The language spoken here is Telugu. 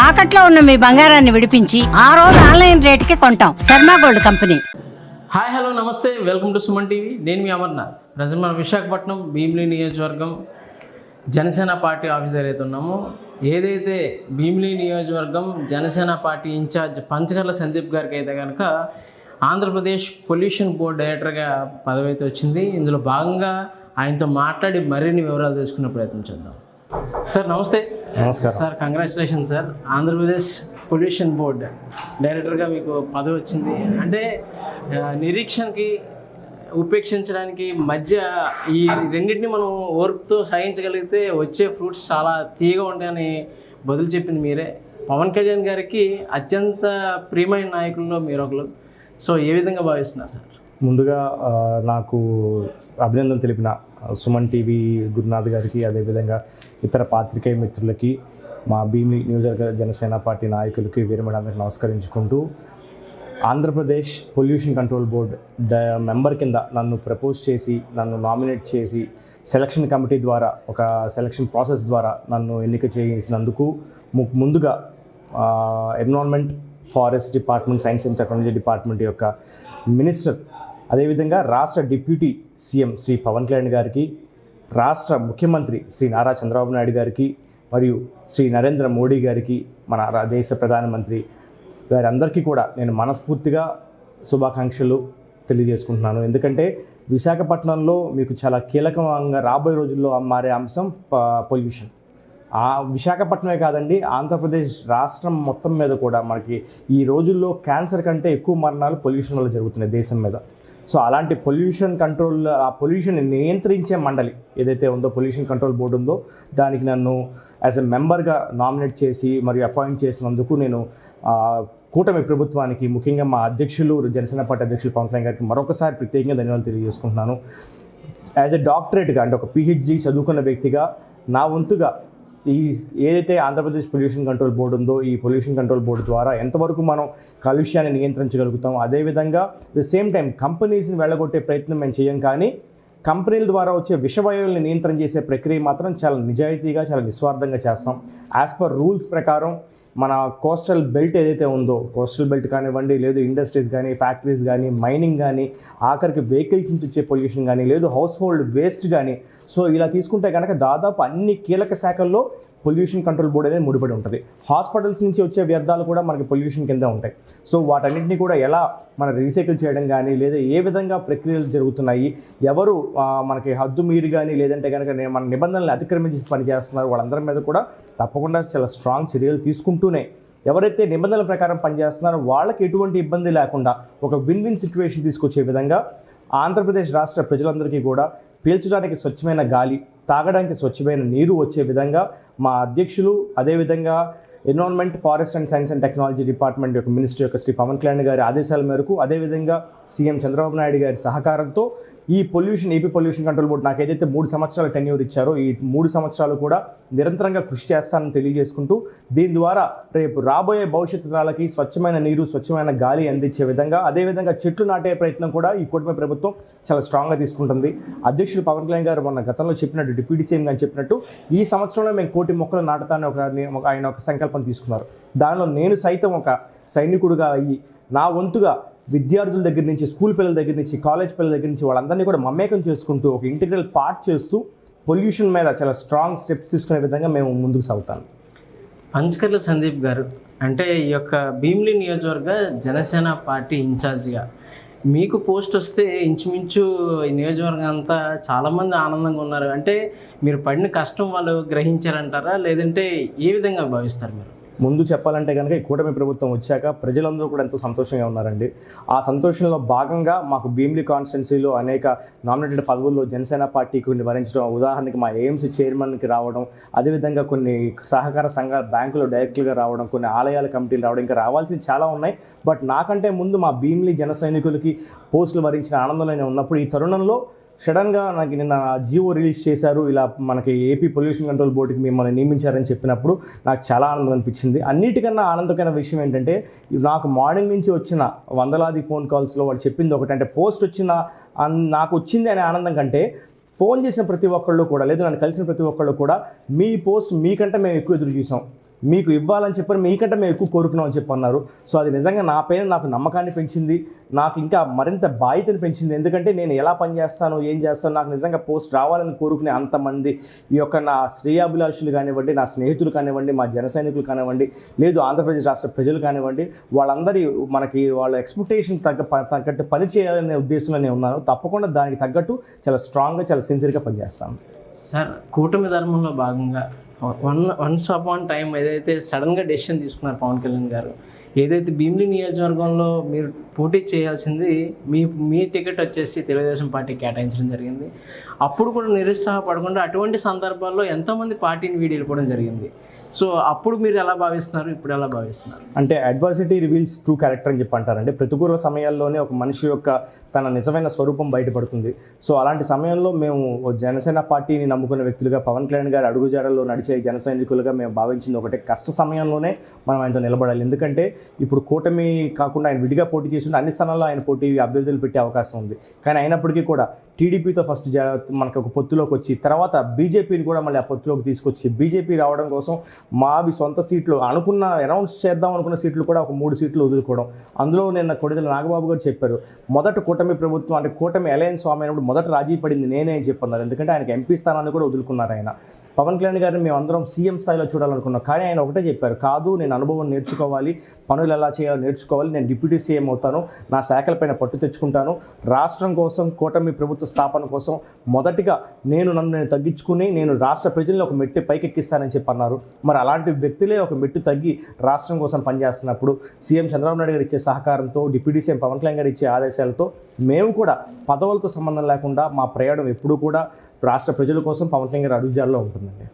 తాకట్లో ఉన్న మీ బంగారాన్ని విడిపించి ఆ రోజు ఆన్లైన్ రేటుకి కొంటాం. Sharma gold company. Hi hello నమస్తే, వెల్కమ్ టు సుమన్ టీవీ. నేను మీ అమర్నాథ్. ప్రజెంట్ మనం విశాఖపట్నం భీమిలి నియోజకవర్గం జనసేన పార్టీ ఆఫీస్ దగ్గర అయితే ఉన్నాము. ఏదైతే భీమిలి నియోజకవర్గం జనసేన పార్టీ ఇన్ఛార్జ్ పంచకర్ల సందీప్ గారికి అయితే కనుక ఆంధ్రప్రదేశ్ పొల్యూషన్ బోర్డు డైరెక్టర్గా పదవి అయితే వచ్చింది. ఇందులో భాగంగా ఆయనతో మాట్లాడి మరిన్ని వివరాలు తెలుసుకునే ప్రయత్నం చేద్దాం. సార్ నమస్తే. నమస్కారం sir, congratulation sir. Andhra Pradesh pollution board డైరెక్టర్గా మీకు పదవి వచ్చింది. అంటే నిరీక్షణకి ఉపేక్షించడానికి మధ్య ఈ రెండింటిని మనం ఓర్పుతో సాధించగలిగితే వచ్చే ఫ్రూట్స్ చాలా తీయగా ఉంటాయని బదులు చెప్పింది మీరే. పవన్ కళ్యాణ్ గారికి అత్యంత ప్రియమైన నాయకుల్లో మీరు ఒకరు. సో ఏ విధంగా భావిస్తున్నారు సార్? ముందుగా నాకు అభినందనలు తెలిపిన సుమన్ టీవీ గురునాథ్ గారికి, అదేవిధంగా ఇతర పాత్రికేయ మిత్రులకి, మా భీమిలి నియోజకవర్గ జనసేన పార్టీ నాయకులకి, వీరమేడందరికి నమస్కరించుకుంటూ, Andhra Pradesh pollution control board member కింద నన్ను ప్రపోజ్ చేసి, నన్ను నామినేట్ చేసి, సెలక్షన్ కమిటీ ద్వారా, ఒక సెలక్షన్ ప్రాసెస్ ద్వారా నన్ను ఎన్నిక చేసినందుకు ముందుగా environment, forest department, science and technology department యొక్క మినిస్టర్, అదేవిధంగా రాష్ట్ర డిప్యూటీ సీఎం శ్రీ పవన్ కళ్యాణ్ గారికి, రాష్ట్ర ముఖ్యమంత్రి శ్రీ నారా చంద్రబాబు నాయుడు గారికి, మరియు శ్రీ నరేంద్ర మోడీ గారికి, మన దేశ ప్రధానమంత్రి గారి అందరికీ కూడా నేను మనస్ఫూర్తిగా శుభాకాంక్షలు తెలియజేసుకుంటున్నాను. ఎందుకంటే విశాఖపట్నంలో మీకు చాలా కీలకంగా రాబోయే రోజుల్లో మారే అంశం పొల్యూషన్. ఆ విశాఖపట్నమే కాదండి, ఆంధ్రప్రదేశ్ రాష్ట్రం మొత్తం మీద కూడా మనకి ఈ రోజుల్లో క్యాన్సర్ కంటే ఎక్కువ మరణాలు పొల్యూషన్ వల్ల జరుగుతున్నాయి దేశం మీద. సో అలాంటి పొల్యూషన్ కంట్రోల్, ఆ పొల్యూషన్ నియంత్రించే మండలి ఏదైతే ఉందో, పొల్యూషన్ కంట్రోల్ బోర్డు ఉందో, దానికి నన్ను యాజ్ ఎ మెంబర్గా నామినేట్ చేసి మరియు అపాయింట్ చేసినందుకు నేను కూటమి ప్రభుత్వానికి, ముఖ్యంగా మా అధ్యక్షులు, జనసేన పార్టీ అధ్యక్షులు పవన్ కళ్యాణ్ గారికి మరొకసారి ప్రత్యేకంగా ధన్యవాదాలు తెలియజేసుకుంటున్నాను. యాజ్ ఎ డాక్టరేట్గా, అంటే ఒక పిహెచ్డి చదువుకున్న వ్యక్తిగా నా వంతుగా ఈ ఏదైతే ఆంధ్రప్రదేశ్ పొల్యూషన్ కంట్రోల్ బోర్డు ఉందో, ఈ పొల్యూషన్ కంట్రోల్ బోర్డు ద్వారా ఎంతవరకు మనం కాలుష్యాన్ని నియంత్రించగలుగుతాం, అదేవిధంగా ది సేమ్ టైం కంపెనీస్ని వెళ్ళగొట్టే ప్రయత్నం మేము చేయం, కానీ కంపెనీల ద్వారా వచ్చే విషవాయువుల్ని నియంత్రణ చేసే ప్రక్రియ మాత్రం చాలా నిజాయితీగా, చాలా నిస్వార్థంగా చేస్తాం. యాజ్ పర్ రూల్స్ ప్రకారం మన కోస్టల్ బెల్ట్ ఏదైతే ఉందో, కోస్టల్ బెల్ట్ కానివ్వండి, లేదు ఇండస్ట్రీస్ కానీ, ఫ్యాక్టరీస్ కానీ, మైనింగ్ కానీ, ఆఖరికి వెహికల్స్ నుంచి వచ్చే పొల్యూషన్ కానీ, లేదు హౌస్ హోల్డ్ వేస్ట్ కానీ, సో ఇలా తీసుకుంటే కనుక దాదాపు అన్ని కీలక శాఖల్లో పొల్యూషన్ కంట్రోల్ బోర్డు అనేది ముడిపడి ఉంటుంది. హాస్పిటల్స్ నుంచి వచ్చే వ్యర్థాలు కూడా మనకి పొల్యూషన్ కింద ఉంటాయి. సో వాటన్నింటినీ కూడా ఎలా మన రీసైకిల్ చేయడం కానీ, లేదా ఏ విధంగా ప్రక్రియలు జరుగుతున్నాయి, ఎవరు మనకి హద్దు మీరి కానీ, లేదంటే కనుక మన నిబంధనలు అతిక్రమించి పనిచేస్తున్నారు, వాళ్ళందరి మీద కూడా తప్పకుండా చాలా స్ట్రాంగ్ చర్యలు తీసుకుంటూనే, ఎవరైతే నిబంధనల ప్రకారం పనిచేస్తున్నారో వాళ్ళకి ఎటువంటి ఇబ్బంది లేకుండా ఒక విన్ విన్ సిచ్యువేషన్ తీసుకొచ్చే విధంగా ఆంధ్రప్రదేశ్ రాష్ట్ర ప్రజలందరికీ కూడా పీల్చడానికి స్వచ్ఛమైన గాలి, తాగడానికి స్వచ్ఛమైన నీరు వచ్చే విధంగా మా అధ్యక్షులు, అదేవిధంగా environment, forest and science and technology department యొక్క మినిస్టర్ యొక్క శ్రీ పవన్ కళ్యాణ్ గారి ఆదేశాల మేరకు, అదేవిధంగా సీఎం చంద్రబాబు నాయుడు గారి సహకారంతో ఈ ఏపీ పొల్యూషన్ కంట్రోల్ బోర్డు నాకు ఏదైతే 3 సంవత్సరాల టెన్యూర్ ఇచ్చారో, ఈ 3 సంవత్సరాలు కూడా నిరంతరంగా కృషి చేస్తానని తెలియజేసుకుంటూ, దీని ద్వారా రేపు రాబోయే భవిష్యత్తు తరాలకి స్వచ్ఛమైన నీరు, స్వచ్ఛమైన గాలి అందించే విధంగా, అదేవిధంగా చెట్లు నాటే ప్రయత్నం కూడా ఈ కూటమి ప్రభుత్వం చాలా స్ట్రాంగ్గా తీసుకుంటుంది. అధ్యక్షులు పవన్ కళ్యాణ్ గారు మొన్న గతంలో చెప్పినట్టు, డిప్యూటీ సీఎం గారు చెప్పినట్టు, ఈ సంవత్సరంలో మేము 1,000,000 మొక్కలు నాటుతానని ఆయన ఒక సంకల్పం తీసుకున్నారు. దానిలో నేను సైతం ఒక సైనికుడిగా అయ్యి, నా వంతుగా విద్యార్థుల దగ్గర నుంచి, స్కూల్ పిల్లల దగ్గర నుంచి, కాలేజ్ పిల్లల దగ్గర నుంచి వాళ్ళందరినీ కూడా మమేకం చేసుకుంటూ, ఒక ఇంటిగ్రల్ పార్ట్ చేస్తూ పొల్యూషన్ మీద చాలా స్ట్రాంగ్ స్టెప్స్ తీసుకునే విధంగా మేము ముందుకు సాగుతాం. పంచకర్ల సందీప్ గారు, అంటే ఈ యొక్క భీమిలి నియోజకవర్గ జనసేన పార్టీ ఇన్ఛార్జిగా మీకు పోస్ట్ వస్తే ఇంచుమించు ఈ నియోజకవర్గం అంతా చాలామంది ఆనందంగా ఉన్నారు. అంటే మీరు పడిన కష్టం వాళ్ళు గ్రహించారంటారా, లేదంటే ఏ విధంగా భావిస్తారు మీరు? ముందు చెప్పాలంటే కనుక ఈ కూటమి ప్రభుత్వం వచ్చాక ప్రజలందరూ కూడా ఎంతో సంతోషంగా ఉన్నారండి. ఆ సంతోషంలో భాగంగా మాకు భీమిలి కాన్స్టిట్యున్సీలో అనేక నామినేటెడ్ పదవుల్లో జనసేన పార్టీకి వరించడం, ఉదాహరణకి మా ఏఎంసీ చైర్మన్కి రావడం, అదేవిధంగా కొన్ని సహకార సంఘాల బ్యాంకులో డైరెక్టర్గా రావడం, కొన్ని ఆలయాల కమిటీలు రావడం, ఇంకా రావాల్సింది చాలా ఉన్నాయి. బట్ నాకంటే ముందు మా భీమిలి జన సైనికులకి పోస్టులు వరించిన ఆనందంలోనే ఉన్నప్పుడు, ఈ తరుణంలో సడన్గా నాకు నిన్న జియో రిలీజ్ చేశారు, ఇలా మనకి ఏపీ పొల్యూషన్ కంట్రోల్ బోర్డుకి మిమ్మల్ని నియమించారని చెప్పినప్పుడు నాకు చాలా ఆనందం అనిపించింది. అన్నిటికన్నా ఆనందకరమైన విషయం ఏంటంటే, నాకు మార్నింగ్ నుంచి వచ్చిన వందలాది ఫోన్ కాల్స్లో వాళ్ళు చెప్పింది ఒకటంటే, పోస్ట్ వచ్చిన నాకు వచ్చింది అనే ఆనందం కంటే, ఫోన్ చేసిన ప్రతి ఒక్కళ్ళు కూడా, లేదు నన్ను కలిసిన ప్రతి ఒక్కళ్ళు కూడా, మీ పోస్ట్ మీకంటే మేము ఎక్కువ ఎదురు చూసాం, మీకు ఇవ్వాలని చెప్పని మీకంటే మేము ఎక్కువ కోరుకున్నామని చెప్పి అన్నారు. సో అది నిజంగా నా పైన నాకు నమ్మకాన్ని పెంచింది, నాకు ఇంకా మరింత బాధ్యతను పెంచింది. ఎందుకంటే నేను ఎలా పనిచేస్తాను, ఏం చేస్తాను, నాకు నిజంగా పోస్ట్ రావాలని కోరుకునే అంతమంది ఈ యొక్క నా శ్రేయాభిలాషులు కానివ్వండి, నా స్నేహితులు కానివ్వండి, మా జన సైనికులు కానివ్వండి, లేదు ఆంధ్రప్రదేశ్ రాష్ట్ర ప్రజలు కానివ్వండి, వాళ్ళందరి మనకి వాళ్ళ ఎక్స్పెక్టేషన్ తగ్గట్టు పని చేయాలనే ఉద్దేశంలో నేను ఉన్నాను. తప్పకుండా దానికి తగ్గట్టు చాలా స్ట్రాంగ్గా, చాలా సిన్సియర్గా పనిచేస్తాను. సార్, కూటమి ధర్మంలో భాగంగా వన్స్ అపాన్ టైం ఏదైతే సడన్గా డెసిషన్ తీసుకున్నారు పవన్ కళ్యాణ్ గారు, ఏదైతే భీమిలి నియోజకవర్గంలో మీరు పోటీ చేయాల్సింది మీ టికెట్ వచ్చేసి తెలుగుదేశం పార్టీ కేటాయించడం జరిగింది. అప్పుడు కూడా నిరుత్సాహపడకుండా అటువంటి సందర్భాల్లో ఎంతోమంది పార్టీని వీడి వెళ్ళిపోవడం జరిగింది. సో అప్పుడు మీరు ఎలా భావిస్తున్నారు, ఇప్పుడు ఎలా భావిస్తున్నారు? అంటే అడ్వర్సిటీ రివీల్స్ ట్రూ క్యారెక్టర్ అని చెప్పి అంటారంటే ప్రతికూల సమయాల్లోనే ఒక మనిషి యొక్క తన నిజమైన స్వరూపం బయటపడుతుంది. సో అలాంటి సమయంలో మేము జనసేన పార్టీని నమ్ముకున్న వ్యక్తులుగా, పవన్ కళ్యాణ్ గారి అడుగుజాడల్లో నడిచే జన సైనికులుగా మేము భావించింది ఒకటే, కష్ట సమయంలోనే మనం ఆయనతో నిలబడాలి. ఎందుకంటే ఇప్పుడు కూటమి కాకుండా ఆయన విడిగా పోటీ చేస్తుంటే అన్ని స్థానాల్లో ఆయన పోటీ అభ్యర్థులు పెట్టే అవకాశం ఉంది. కానీ అయినప్పటికీ కూడా టీడీపీతో ఫస్ట్ మనకు ఒక పొత్తులోకి వచ్చి తర్వాత బీజేపీని కూడా మళ్ళీ ఆ పొత్తులోకి తీసుకొచ్చి బీజేపీ రావడం కోసం మావి సొంత సీట్లు అనుకున్న అనౌన్స్ చేద్దాం అనుకున్న సీట్లు కూడా ఒక 3 సీట్లు వదులుకోవడం. అందులో నిన్న కొడిదెల నాగబాబు గారు చెప్పారు, మొదట కూటమి ప్రభుత్వం అంటే కూటమి అలయన్స్ ఫామ్ అయినప్పుడు మొదట రాజీ పడింది నేనే అని చెప్పన్నారు. ఎందుకంటే ఆయనకి ఎంపీ స్థానాన్ని కూడా వదులుకున్నారు ఆయన. పవన్ కళ్యాణ్ గారిని మేము అందరం సీఎం స్థాయిలో చూడాలనుకున్నాం. కానీ ఆయన ఒకటే చెప్పారు, కాదు నేను అనుభవం నేర్చుకోవాలి, పనులు ఎలా చేయాలో నేర్చుకోవాలి, నేను డిప్యూటీ సీఎం అవుతాను, నా శాఖలపైన పట్టు తెచ్చుకుంటాను, రాష్ట్రం కోసం కూటమి ప్రభుత్వ స్థాపన కోసం మొదటిగా నన్ను తగ్గించుకుని నేను రాష్ట్ర ప్రజల్ని ఒక మెట్టు పైకెక్కిస్తానని చెప్పి అన్నారు. మరి అలాంటి వ్యక్తులే ఒక మెట్టు తగ్గి రాష్ట్రం కోసం పనిచేస్తున్నప్పుడు సీఎం చంద్రబాబు నాయుడు గారు ఇచ్చే సహకారంతో, డిప్యూటీ సీఎం పవన్ కళ్యాణ్ గారు ఇచ్చే ఆదేశాలతో మేము కూడా పదవులతో సంబంధం లేకుండా మా ప్రయాణం ఎప్పుడూ కూడా రాష్ట్ర ప్రజల కోసం పవన్ కళ్యాణ్ గారి అడుగుజాడలో ఉంటుందండి.